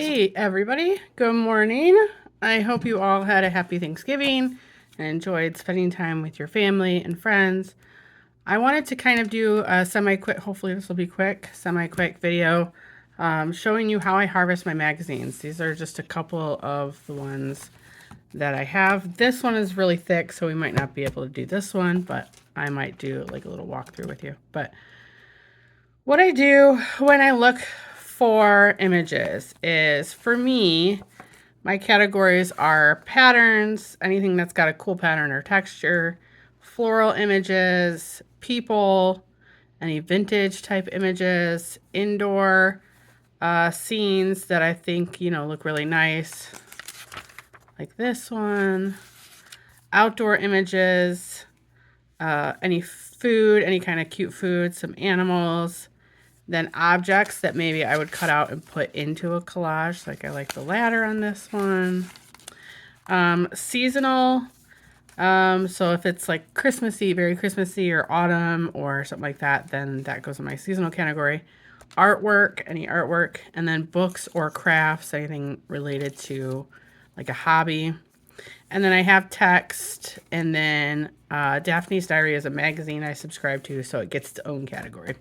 Hey everybody, good morning. I hope you all had a happy Thanksgiving and enjoyed spending time with your family and friends. I wanted to kind of do a semi-quick, hopefully this will be quick, semi-quick video showing you how I harvest my magazines. These are just a couple of the ones that I have. This one is really thick, so we might not be able to do this one, but I might do like a little walkthrough with you. But what I do when I look for images is, for me, my categories are patterns, anything that's got a cool pattern or texture, floral images, people, any vintage type images, indoor scenes that I think, look really nice, like this one, outdoor images, any food, any kind of cute food, some animals, then objects that maybe I would cut out and put into a collage, like I like the ladder on this one. Seasonal, so if it's like Christmassy, very Christmassy, or autumn or something like that, then that goes in my seasonal category. Artwork, any artwork, and then books or crafts, anything related to like a hobby. And then I have text, and then Daphne's Diary is a magazine I subscribe to, so it gets its own category.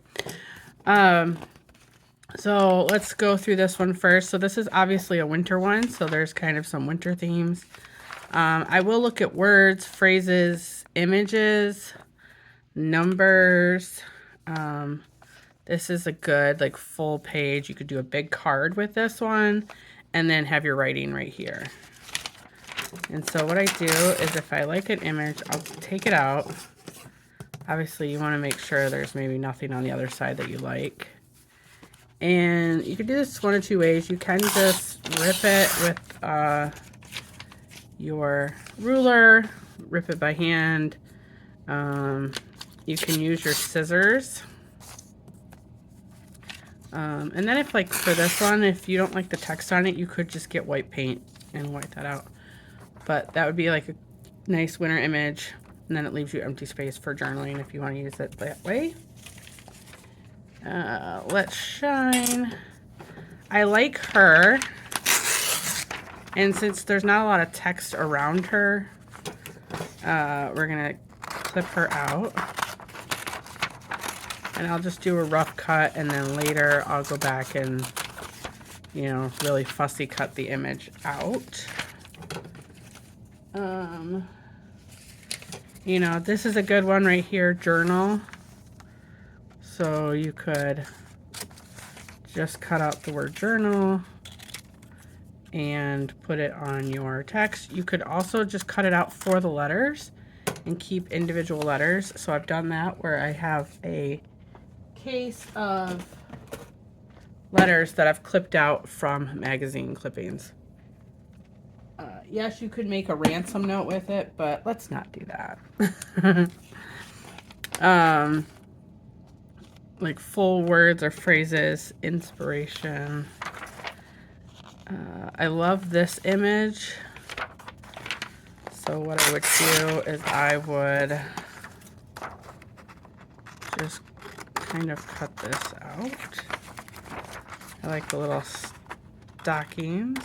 So let's go through this one first. So this is obviously a winter one, so there's kind of some winter themes. I will look at words, phrases, images, numbers. This is a good like full page. You could do a big card with this one and then have your writing right here. And so what I do is, if I like an image, I'll take it out. Obviously you want to make sure there's maybe nothing on the other side that you like. And you can do this one of two ways. You can just rip it with your ruler, rip it by hand. You can use your scissors. And then if, like for this one, if you don't like the text on it, you could just get white paint and white that out. But that would be like a nice winter image. And then it leaves you empty space for journaling if you want to use it that way. Let's shine. I like her. And since there's not a lot of text around her, we're going to clip her out. And I'll just do a rough cut, and then later I'll go back and, really fussy cut the image out. This is a good one right here, journal. So you could just cut out the word journal and put it on your text. You could also just cut it out for the letters and keep individual letters. So I've done that, where I have a case of letters that I've clipped out from magazine clippings. Yes, you could make a ransom note with it, but let's not do that. Like full words or phrases, inspiration. I love this image. So what I would do is I would just kind of cut this out. I like the little stockings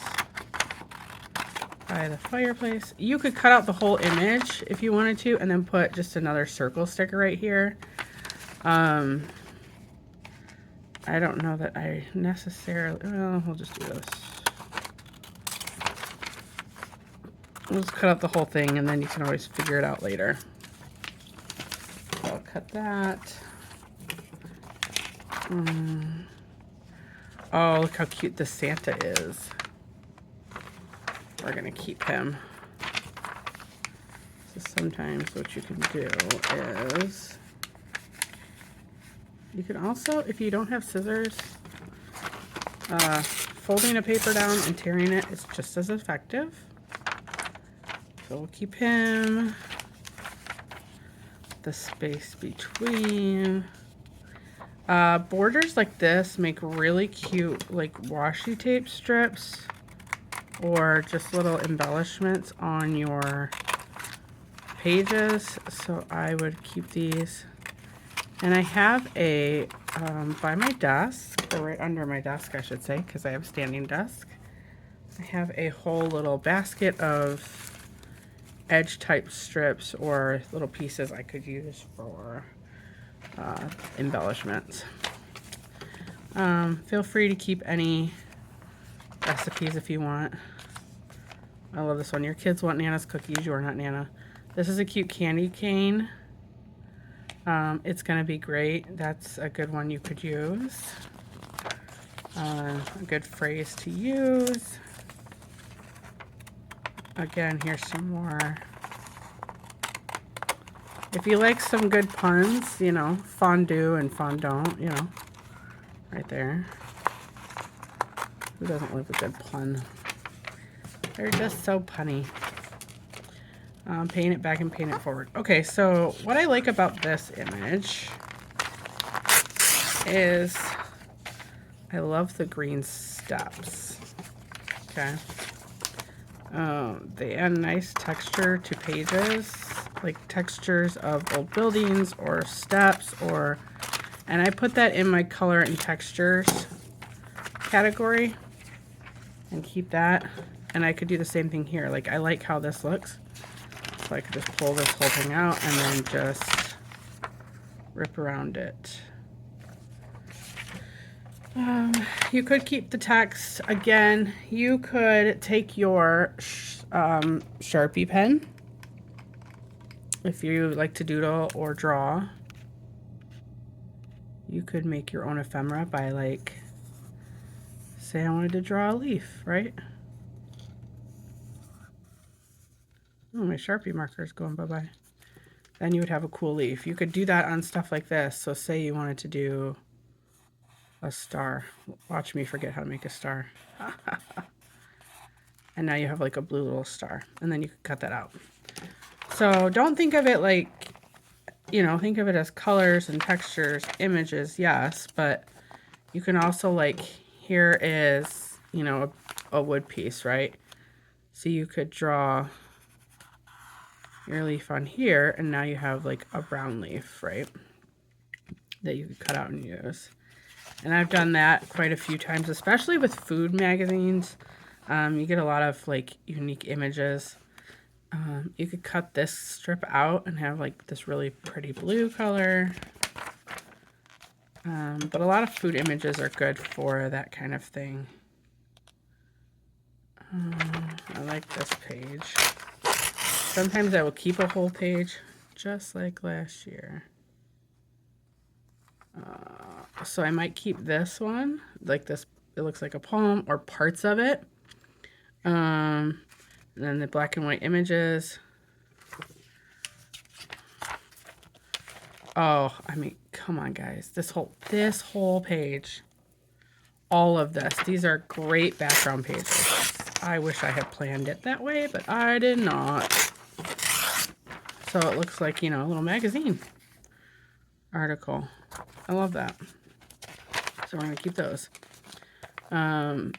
by the fireplace. You could cut out the whole image if you wanted to, and then put just another circle sticker right here. I don't know that I necessarily, well, we'll just do this. We'll just cut out the whole thing, and then you can always figure it out later. So I'll cut that. Oh, look how cute the Santa is. We're gonna keep him. So sometimes what you can do is, you can also, if you don't have scissors, folding a paper down and tearing it is just as effective. So we'll keep him. The space between. Borders like this make really cute like washi tape strips, or just little embellishments on your pages. So I would keep these. And I have a, by my desk, or right under my desk I should say, because I have a standing desk. I have a whole little basket of edge type strips or little pieces I could use for embellishments. Feel free to keep any recipes if you want. I love this one. Your kids want Nana's cookies. You are not Nana. This is a cute candy cane. It's going to be great. That's a good one you could use. A good phrase to use. Again, here's some more. If you like some good puns, you know, fondue and fondant, you know, right there. Who doesn't love a good pun? They're just so punny. Paint it back and paint it forward. Okay, so what I like about this image is I love the green steps. Okay. They add nice texture to pages, like textures of old buildings or steps and I put that in my color and textures category and keep that. And I could do the same thing here. Like, I like how this looks. So I could just pull this whole thing out and then just rip around it. You could keep the text. Again, you could take your Sharpie pen if you like to doodle or draw. You could make your own ephemera by, like, say I wanted to draw a leaf, right? Oh, my Sharpie marker is going bye-bye. Then you would have a cool leaf. You could do that on stuff like this. So say you wanted to do a star. Watch me forget how to make a star. And now you have like a blue little star. And then you could cut that out. So don't think of it like, you know, think of it as colors and textures, images, yes. But you can also, like, here is, you know, a wood piece, right? So you could draw your leaf on here, and now you have like a brown leaf, right? That you could cut out and use. And I've done that quite a few times, especially with food magazines. You get a lot of like unique images. You could cut this strip out and have like this really pretty blue color. But a lot of food images are good for that kind of thing. I like this page. Sometimes I will keep a whole page, just like last year. So I might keep this one, like this, it looks like a poem, or parts of it. And then the black and white images. Oh, I mean, come on, guys. This whole page, all of this, these are great background pages. I wish I had planned it that way, but I did not. So it looks like, you know, a little magazine article. I love that. So we're going to keep those. You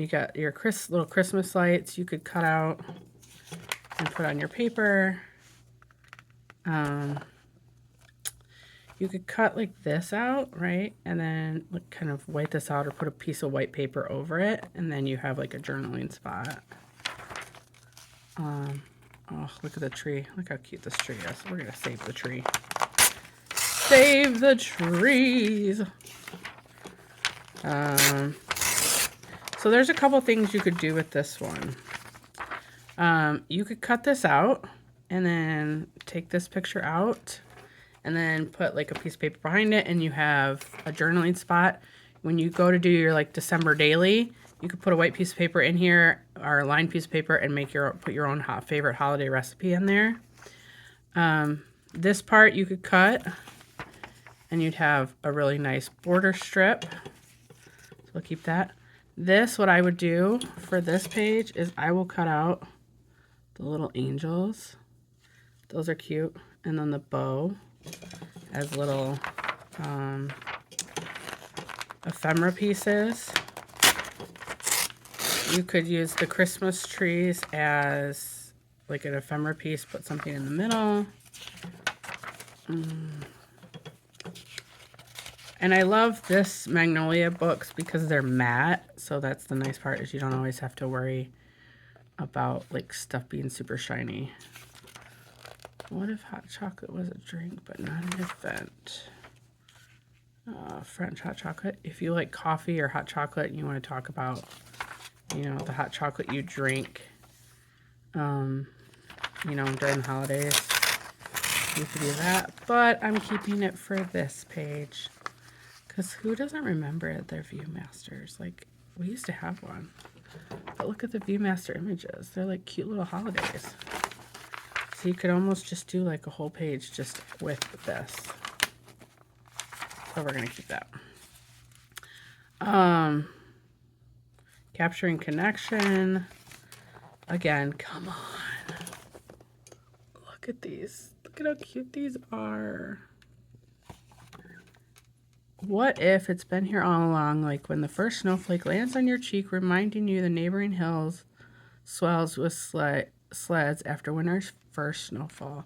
got your little Christmas lights you could cut out and put on your paper. You could cut like this out, right? And then like kind of white this out or put a piece of white paper over it. And then you have like a journaling spot. Oh, look at the tree. Look how cute this tree is. We're going to save the tree. Save the trees. So there's a couple things you could do with this one. You could cut this out and then take this picture out and then put like a piece of paper behind it, and you have a journaling spot. When you go to do your like December daily, you could put a white piece of paper in here or a lined piece of paper and put your own favorite holiday recipe in there. This part you could cut and you'd have a really nice border strip. So we'll keep that. This, what I would do for this page is I will cut out the little angels. Those are cute. And then the bow as little ephemera pieces. You could use the Christmas trees as like an ephemera piece, put something in the middle. And I love this Magnolia books because they're matte. So that's the nice part, is you don't always have to worry about like stuff being super shiny. What if hot chocolate was a drink but not an event? French hot chocolate. If you like coffee or hot chocolate and you want to talk about, you know, the hot chocolate you drink, you know, during the holidays, you could do that. But I'm keeping it for this page because who doesn't remember their Viewmasters? Like, we used to have one. But look at the Viewmaster images. They're like cute little holidays. So you could almost just do like a whole page just with this. So we're going to keep that. Capturing connection. Again, come on. Look at these. Look at how cute these are. What if it's been here all along, like when the first snowflake lands on your cheek, reminding you the neighboring hills swells with sleds after winter's first snowfall,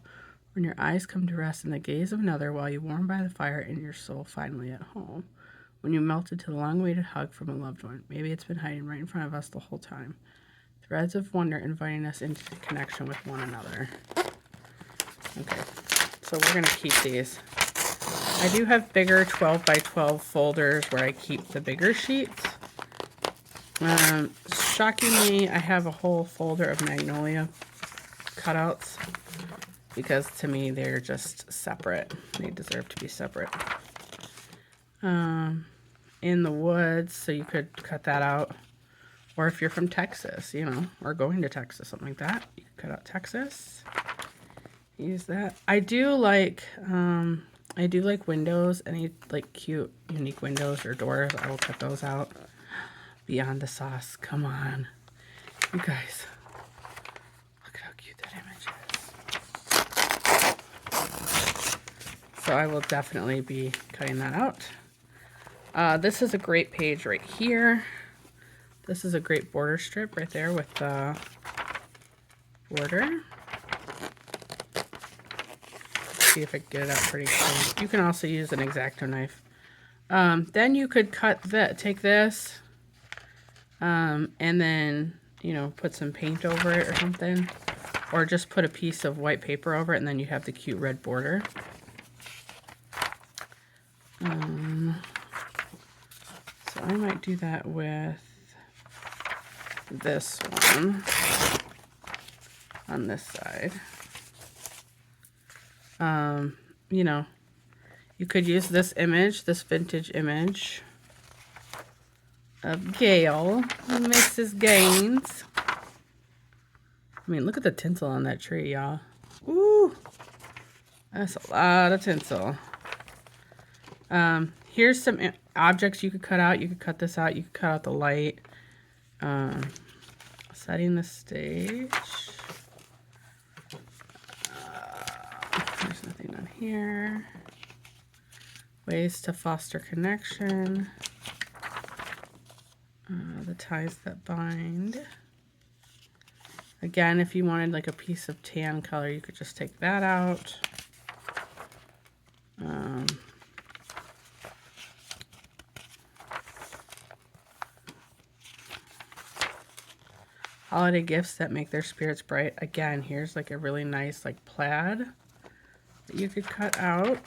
when your eyes come to rest in the gaze of another while you warm by the fire and your soul finally at home, when you melted to the long-awaited hug from a loved one. Maybe it's been hiding right in front of us the whole time. Threads of wonder inviting us into connection with one another. Okay, so we're going to keep these. I do have bigger 12 by 12 folders where I keep the bigger sheets. Shockingly, I have a whole folder of Magnolia cutouts because to me they're just separate. They deserve to be separate. In the woods, so you could cut that out. Or if you're from Texas, you know, or going to Texas, something like that, you can cut out Texas. Use that. I do like windows, any like cute, unique windows or doors. I will cut those out. Beyond the Sauce, come on. You guys, look at how cute that image is. So I will definitely be cutting that out. This is a great page right here. This is a great border strip right there with the border. See if I can get it out pretty clean. You can also use an X-Acto knife. Then you could take this, and then, you know, put some paint over it or something. Or just put a piece of white paper over it, and then you have the cute red border. So I might do that with this one on this side. You know, you could use this image, this vintage image of Gail, Mrs. Gaines. I mean, look at the tinsel on that tree, y'all. Ooh, that's a lot of tinsel. Here's some objects you could cut out. You could cut this out. You could cut out the light. Setting the stage. There's nothing on here. Ways to foster connection. The ties that bind. Again, if you wanted like a piece of tan color, you could just take that out. Holiday gifts that make their spirits bright. Again, here's like a really nice like plaid that you could cut out.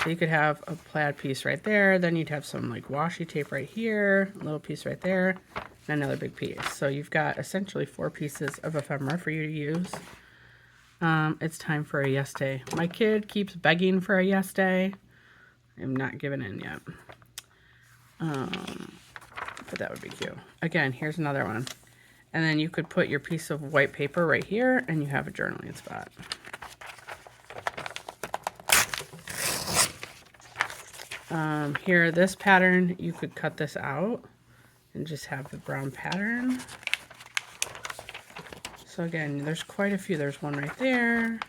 So you could have a plaid piece right there, then you'd have some like washi tape right here, a little piece right there, and another big piece. So you've got essentially 4 pieces of ephemera for you to use. It's time for a yes day. My kid keeps begging for a yes day. I'm not giving in yet. But that would be cute. Again, here's another one. And then you could put your piece of white paper right here and you have a journaling spot. Here, this pattern, you could cut this out and just have the brown pattern. So again, there's quite a few. There's one right there.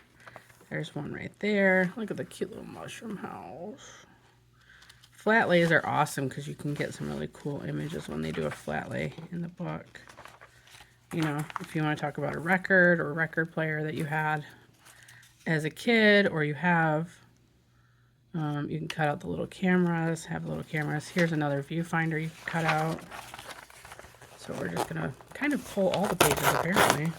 There's one right there. Look at the cute little mushroom house. Flat lays are awesome because you can get some really cool images when they do a flat lay in the book. You know, if you want to talk about a record or record player that you had. as a kid, or you have, you can cut out the little cameras, have little cameras. Here's another viewfinder you can cut out. So we're just gonna kind of pull all the pages apparently.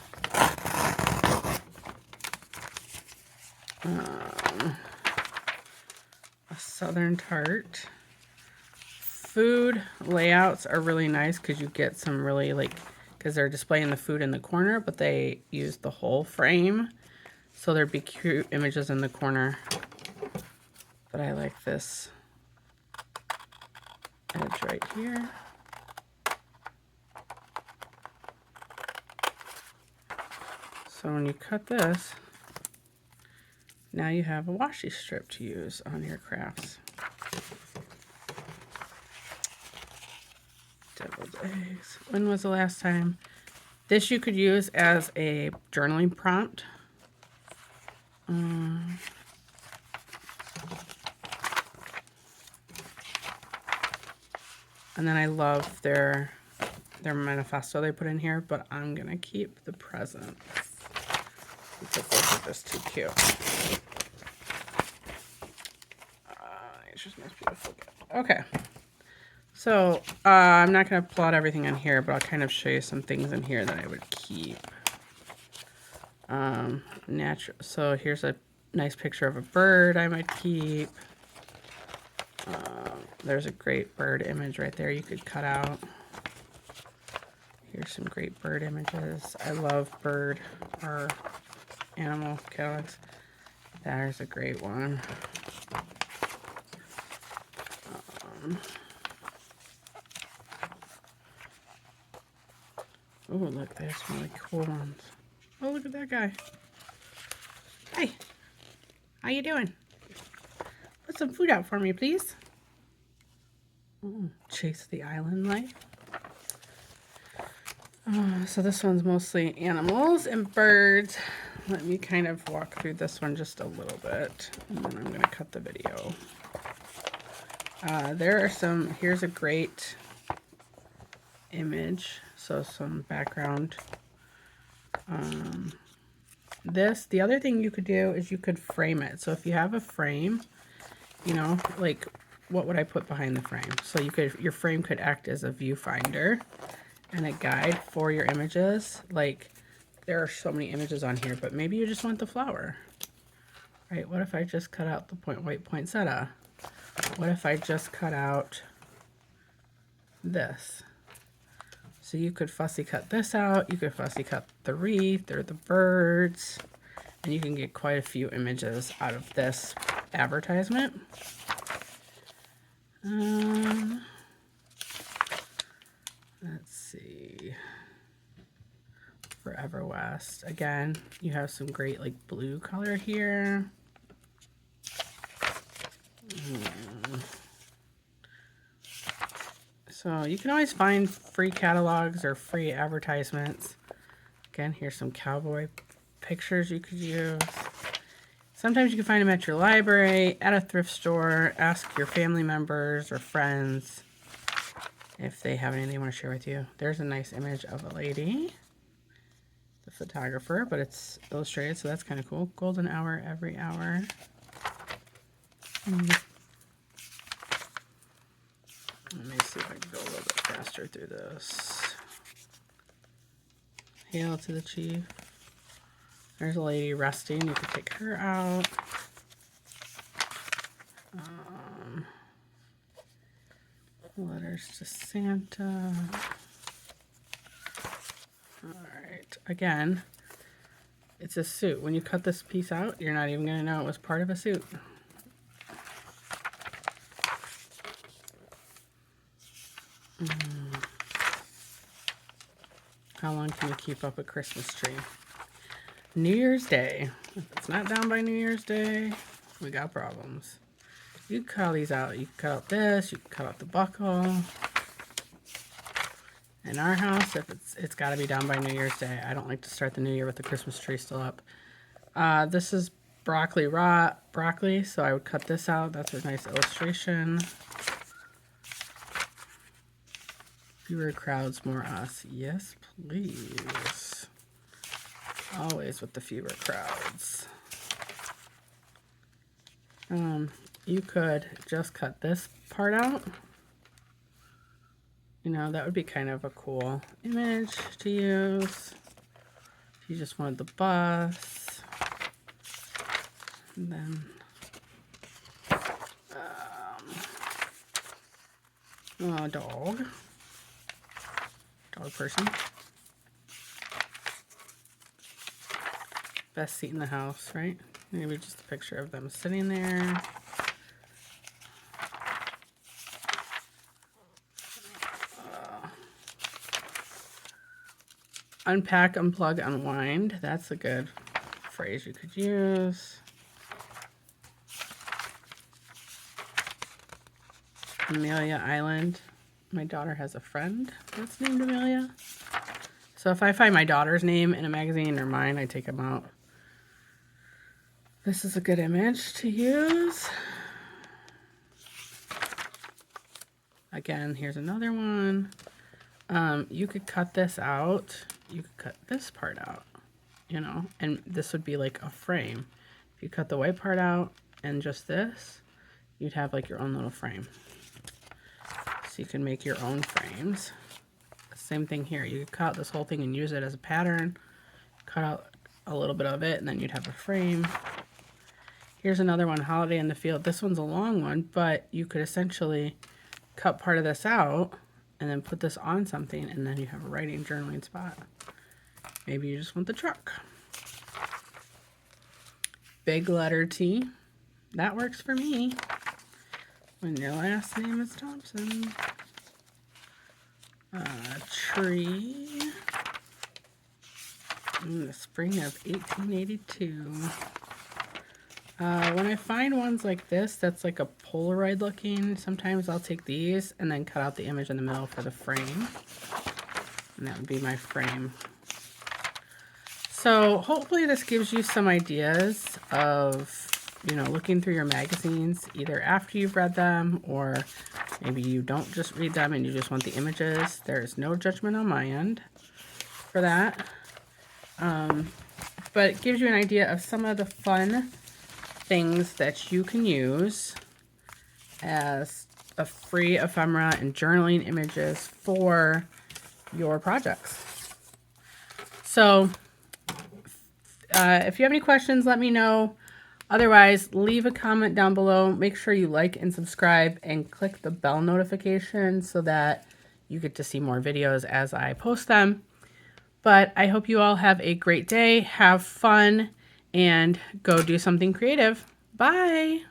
A Southern Tart. Food layouts are really nice because you get some really because they're displaying the food in the corner, but they use the whole frame. So there'd be cute images in the corner. But I like this edge right here. So when you cut this, now you have a washi strip to use on your crafts. Deviled eggs. When was the last time? This you could use as a journaling prompt. And then I love their manifesto they put in here, but I'm gonna keep the presents because those are just too cute. Nature's most beautiful gift. Okay. So, I'm not going to plot everything in here, but I'll kind of show you some things in here that I would keep. So here's a nice picture of a bird I might keep. There's a great bird image right there you could cut out. Here's some great bird images. I love bird or animal catalogs. There's a great one. Oh, look, there's some really cool ones. Oh, look at that guy. Hey, how you doing? Put some food out for me, please. Oh, Chase the Island Life. So this one's mostly animals and birds. Let me kind of walk through this one just a little bit, and then I'm going to cut the video. There are some, here's a great image, so some background. The other thing you could do is you could frame it. So if you have a frame, you know, like what would I put behind the frame? So your frame could act as a viewfinder and a guide for your images. Like there are so many images on here, but maybe you just want the flower, right? What if I just cut out the white poinsettia? What if I just cut out this? So you could fussy cut this out. You could fussy cut the wreath or the birds, and you can get quite a few images out of this advertisement. Let's see. Forever West. Again, you have some great like blue color here. So you can always find free catalogs or free advertisements. Again, here's some cowboy pictures you could use. Sometimes you can find them at your library, at a thrift store. Ask your family members or friends if they have anything they want to share with you. There's a nice image of a lady, the photographer, but it's illustrated, so that's kind of cool. Golden hour every hour. Let me see if I can go a little bit faster through this. Hail to the chief. There's a lady resting. You could take her out. Letters to Santa. Alright. Again, it's a suit. When you cut this piece out, you're not even going to know it was part of a suit. How long can you keep up a Christmas tree? New Year's Day. If it's not down by New Year's Day, we got problems. You can cut all these out. You can cut out this. You can cut out the buckle. In our house, if it's got to be down by New Year's Day. I don't like to start the new year with the Christmas tree still up. This is raw broccoli, so I would cut this out. That's a nice illustration. Fewer crowds, more us. Yes, please. Always with the fewer crowds. You could just cut this part out. You know, that would be kind of a cool image to use. If you just wanted the bus. And then dog person. Best seat in the house, right? Maybe just a picture of them sitting there. Unpack, unplug, unwind. That's a good phrase you could use. Amelia Island. My daughter has a friend that's named Amelia. So if I find my daughter's name in a magazine or mine, I take them out. This is a good image to use. Again, here's another one. You could cut this out. You could cut this part out, you know, and this would be like a frame. If you cut the white part out and just this, you'd have like your own little frame. So you can make your own frames. Same thing here. You could cut out this whole thing and use it as a pattern. Cut out a little bit of it and then you'd have a frame. Here's another one, Holiday in the Field. This one's a long one, but you could essentially cut part of this out and then put this on something, and then you have a writing journaling spot. Maybe you just want the truck. Big letter T. That works for me. When your last name is Thompson. Tree. In the spring of 1882. When I find ones like this, that's like a Polaroid looking, sometimes I'll take these and then cut out the image in the middle for the frame. And that would be my frame. So hopefully this gives you some ideas of, you know, looking through your magazines, either after you've read them, or maybe you don't just read them and you just want the images. There's no judgment on my end for that. But it gives you an idea of some of the fun things that you can use as a free ephemera and journaling images for your projects. So if you have any questions, let me know. Otherwise, leave a comment down below. Make sure you like and subscribe and click the bell notification so that you get to see more videos as I post them. But I hope you all have a great day. Have fun and go do something creative. Bye.